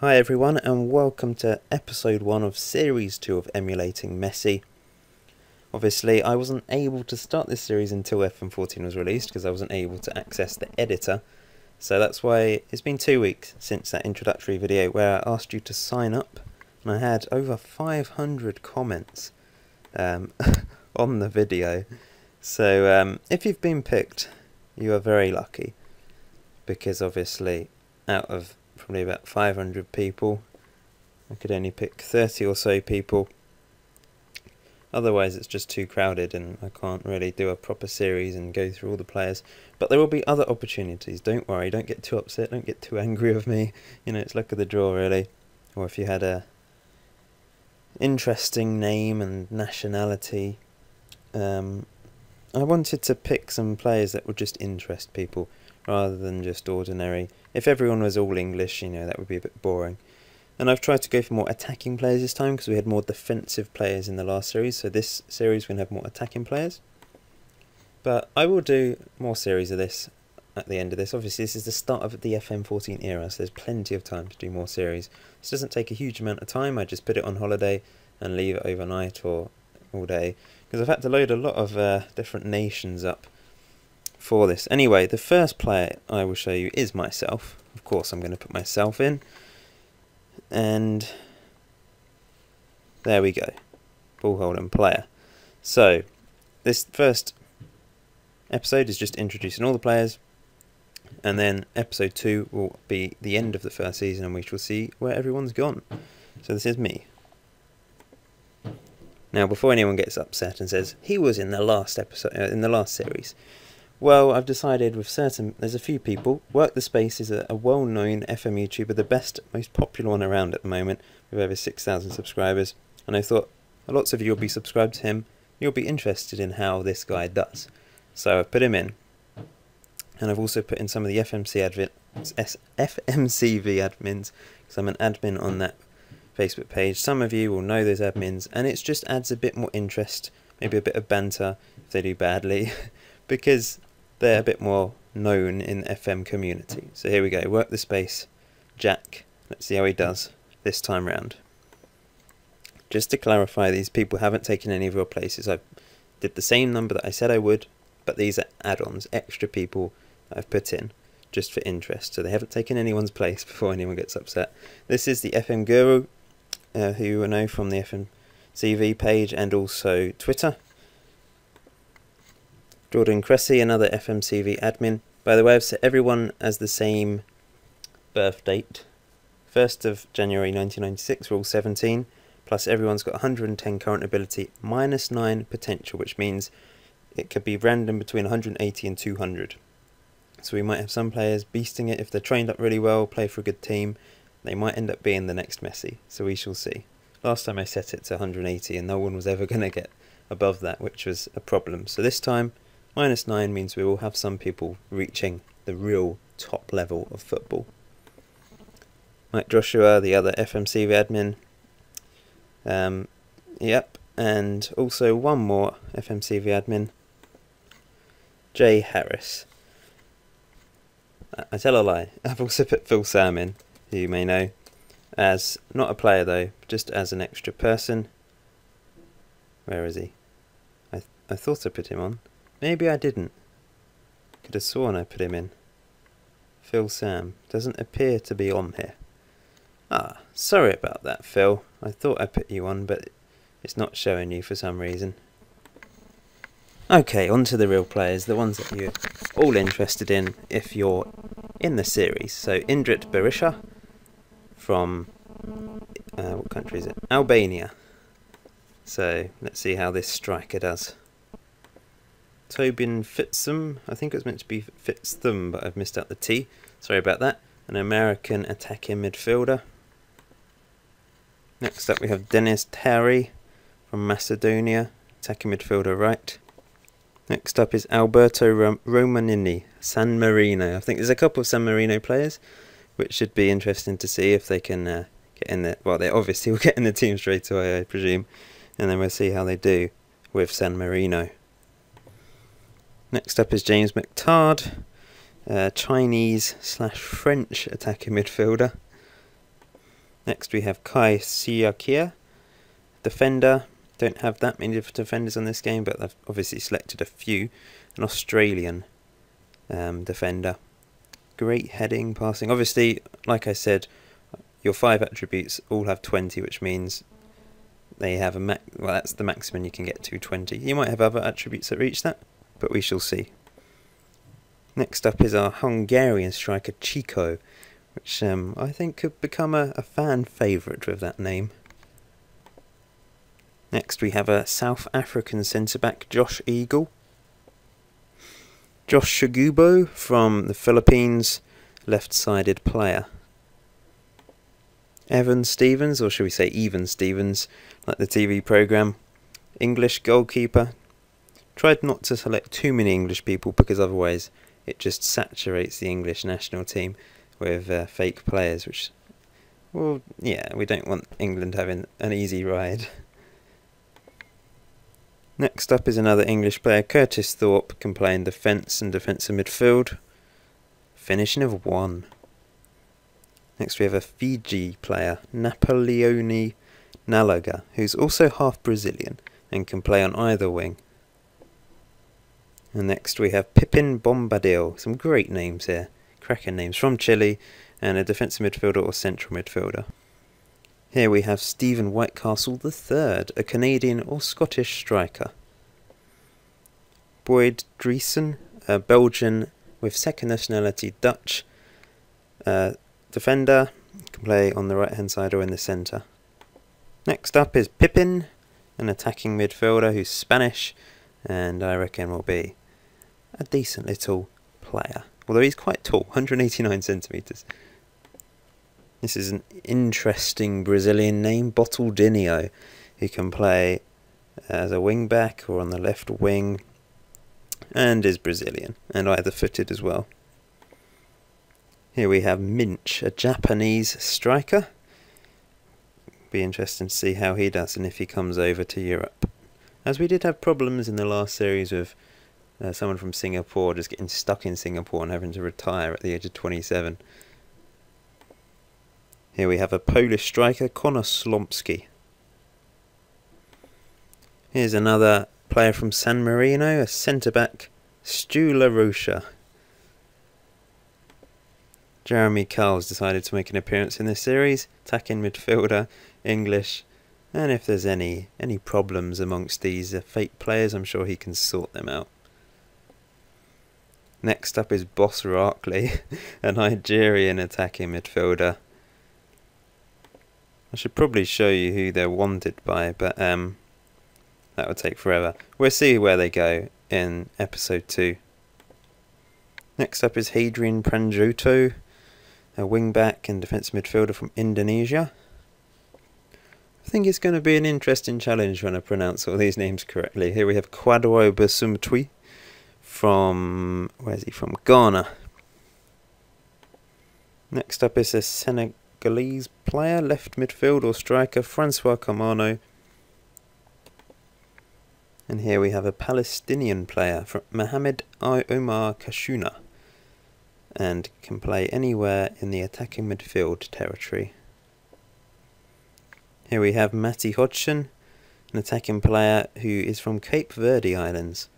Hi everyone, and welcome to episode 1 of series 2 of Emulating Messi. Obviously I wasn't able to start this series until FM14 was released because I wasn't able to access the editor, so that's why it's been 2 weeks since that introductory video where I asked you to sign up, and I had over 500 comments on the video. So if you've been picked, you are very lucky, because obviously out of probably about 500 people, I could only pick 30 or so people. Otherwise it's just too crowded and I can't really do a proper series and go through all the players. But there will be other opportunities, don't worry, don't get too upset, don't get too angry with me. You know, it's luck of the draw really. Or if you had a interesting name and nationality. I wanted to pick some players that would just interest people, rather than just ordinary. If everyone was all English, you know, that would be a bit boring. And I've tried to go for more attacking players this time, because we had more defensive players in the last series, so this series we're going to have more attacking players. But I will do more series of this at the end of this. Obviously this is the start of the FM14 era, so there's plenty of time to do more series. This doesn't take a huge amount of time, I just put it on holiday and leave it overnight or all day, because I've had to load a lot of different nations up for this. Anyway, the first player I will show you is myself. Of course I'm going to put myself in, and there we go, ball holding player. So this first episode is just introducing all the players, and then episode 2 will be the end of the first season and we shall see where everyone's gone. So this is me. Now before anyone gets upset and says he was in the last episode, in the last series, well, I've decided with there's a few people. Work the Space is a well-known FM YouTuber, the best, most popular one around at the moment, with over 6,000 subscribers. And I thought, lots of you will be subscribed to him, you'll be interested in how this guy does. So I've put him in. And I've also put in some of the FMCV admins, because I'm an admin on that Facebook page. Some of you will know those admins, and it just adds a bit more interest, maybe a bit of banter if they do badly, because they're a bit more known in the FM community. So here we go, Work the Space, Jack. Let's see how he does this time round. Just to clarify, these people haven't taken any of your places. I did the same number that I said I would, but these are add-ons, extra people that I've put in just for interest. So they haven't taken anyone's place before anyone gets upset. This is the FM Guru, who you will know from the FMCV page and also Twitter. Jordan Cressy, another FMCV admin. By the way, I've set everyone as the same birth date. 1st of January 1996, we're all 17, plus everyone's got 110 current ability, minus 9 potential, which means it could be random between 180 and 200. So we might have some players beasting it if they're trained up really well, play for a good team. They might end up being the next Messi, so we shall see. Last time I set it to 180 and no one was ever going to get above that, which was a problem. So this time, minus 9 means we will have some people reaching the real top level of football. Mike Joshua, the other FMCV admin. Yep, and also one more FMCV admin, Jay Harris. I tell a lie, I've also put Phil Sam in, who you may know, as not a player though, just as an extra person. Where is he? I thought I put him on. Maybe I didn't. Could have sworn I put him in. Phil Sam doesn't appear to be on here. Ah, sorry about that, Phil. I thought I put you on, but it's not showing you for some reason. Okay, on to the real players, the ones that you're all interested in if you're in the series. So Indrit Berisha from, what country is it? Albania. So let's see how this striker does. Tobin Fitzum, I think it was meant to be Fitzthum, but I've missed out the T. Sorry about that. An American attacking midfielder. Next up we have Denis Terry from Macedonia, attacking midfielder right. Next up is Alberto Romanini, San Marino. I think there's a couple of San Marino players, which should be interesting to see if they can get in there. Well, they obviously will get in the team straight away, I presume. And then we'll see how they do with San Marino. Next up is James McTard, Chinese/French attacking midfielder. Next we have Kai Siakia, defender. Don't have that many defenders on this game, but I've obviously selected a few. An Australian defender. Great heading, passing. Obviously, like I said, your 5 attributes all have 20, which means they have a well, that's the maximum you can get to, 20. You might have other attributes that reach that, but we shall see. Next up is our Hungarian striker Chico, which I think could become a fan favourite with that name. Next we have a South African centre-back, Josh Eagle. Josh Shagubo from the Philippines, left-sided player. Evan Stevens, or should we say Even Stevens, like the TV programme. English goalkeeper. Tried not to select too many English people because otherwise it just saturates the English national team with fake players, which, well, yeah, we don't want England having an easy ride. Next up is another English player, Curtis Thorpe, can play in defence and defensive midfield. Finishing of 1. Next we have a Fiji player, Napoleone Nalaga, who's also half Brazilian and can play on either wing. And next we have Pipin Bombadil, some great names here, cracking names, from Chile, and a defensive midfielder or central midfielder. Here we have Stephen Whitecastle III, a Canadian or Scottish striker. Boyd Driessen, a Belgian with second nationality Dutch, defender, can play on the right hand side or in the centre. Next up is Pipin, an attacking midfielder who's Spanish, and I reckon will be a decent little player. Although he's quite tall, 189 centimetres. This is an interesting Brazilian name, Botaldinho, who can play as a wing back or on the left wing, and is Brazilian, and either footed as well. Here we have Minch, a Japanese striker. Be interesting to see how he does and if he comes over to Europe. As we did have problems in the last series with someone from Singapore just getting stuck in Singapore and having to retire at the age of 27. Here we have a Polish striker, Konor Slomski. Here's another player from San Marino, a centre-back, Stu La Rocha. Jeremy Carl's decided to make an appearance in this series, attacking midfielder, English, and if there's any problems amongst these fake players, I'm sure he can sort them out. Next up is Boss Rockley, a Nigerian attacking midfielder. I should probably show you who they're wanted by, but that would take forever. We'll see where they go in episode 2. Next up is Hadrian Pranjoto, a wing-back and defensive midfielder from Indonesia. I think it's going to be an interesting challenge when I pronounce all these names correctly. Here we have Kwadwo Basumtwi from, where's he from? Ghana. Next up is a Senegalese player, left midfield or striker, Francois Kamano. And here we have a Palestinian player, from Mohamed Omar Kashuna, and can play anywhere in the attacking midfield territory. Here we have Matty Hodgson, an attacking player who is from Cape Verde Islands.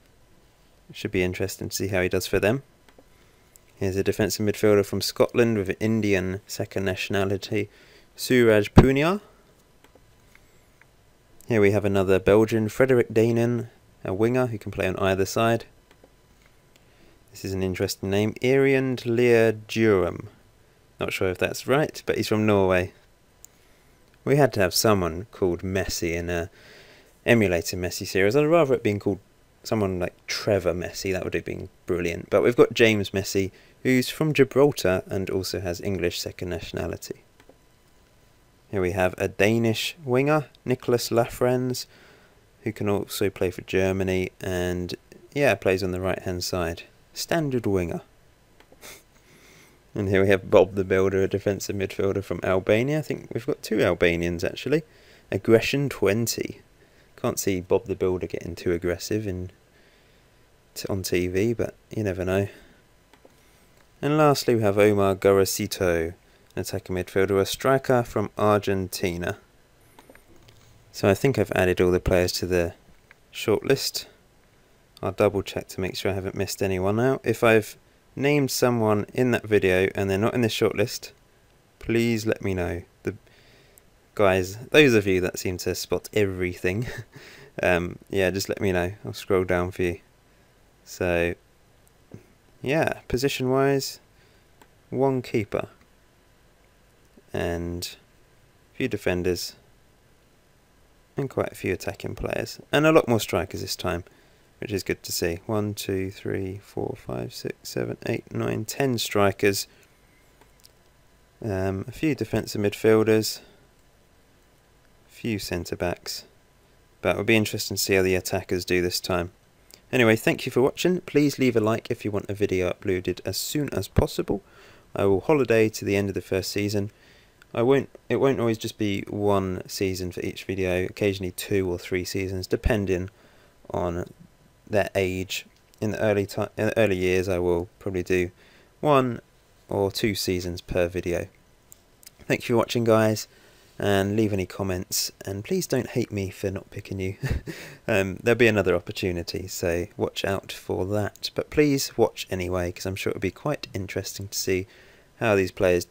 It should be interesting to see how he does for them. Here's a defensive midfielder from Scotland with an Indian second nationality, Suraj Punia. Here we have another Belgian, Frederick Dainen, a winger who can play on either side. This is an interesting name, Ariand Lear Durham. Not sure if that's right, but he's from Norway. We had to have someone called Messi in a emulator Messi series. I'd rather it being called someone like Trevor Messi, that would have been brilliant. But we've got James Messi, who's from Gibraltar and also has English second nationality. Here we have a Danish winger, Nicholas Lafrens, who can also play for Germany and, yeah, plays on the right hand side. Standard winger. And here we have Bob the Builder, a defensive midfielder from Albania. I think we've got 2 Albanians actually. Aggression 20. Can't see Bob the Builder getting too aggressive on TV, but you never know. And lastly we have Omar Gorosito, an attacking midfielder, a striker from Argentina. So I think I've added all the players to the shortlist. I'll double check to make sure I haven't missed anyone out. If I've named someone in that video and they're not in this shortlist, please let me know. The guys, those of you that seem to spot everything, yeah, just let me know. I'll scroll down for you. So yeah, position wise, one keeper and a few defenders and quite a few attacking players, and a lot more strikers this time, which is good to see. 1, 2, 3, 4, 5, 6, 7, 8, 9, 10 strikers, a few defensive midfielders, a few centre backs, but it'll be interesting to see how the attackers do this time. Anyway, thank you for watching. Please leave a like if you want a video uploaded as soon as possible. I will holiday to the end of the first season. It won't always just be one season for each video, occasionally 2 or 3 seasons, depending on their age. In the early years, I will probably do 1 or 2 seasons per video. Thank you for watching, guys, and leave any comments, and please don't hate me for not picking you. There'll be another opportunity, so watch out for that. But please watch anyway, because I'm sure it'll be quite interesting to see how these players do.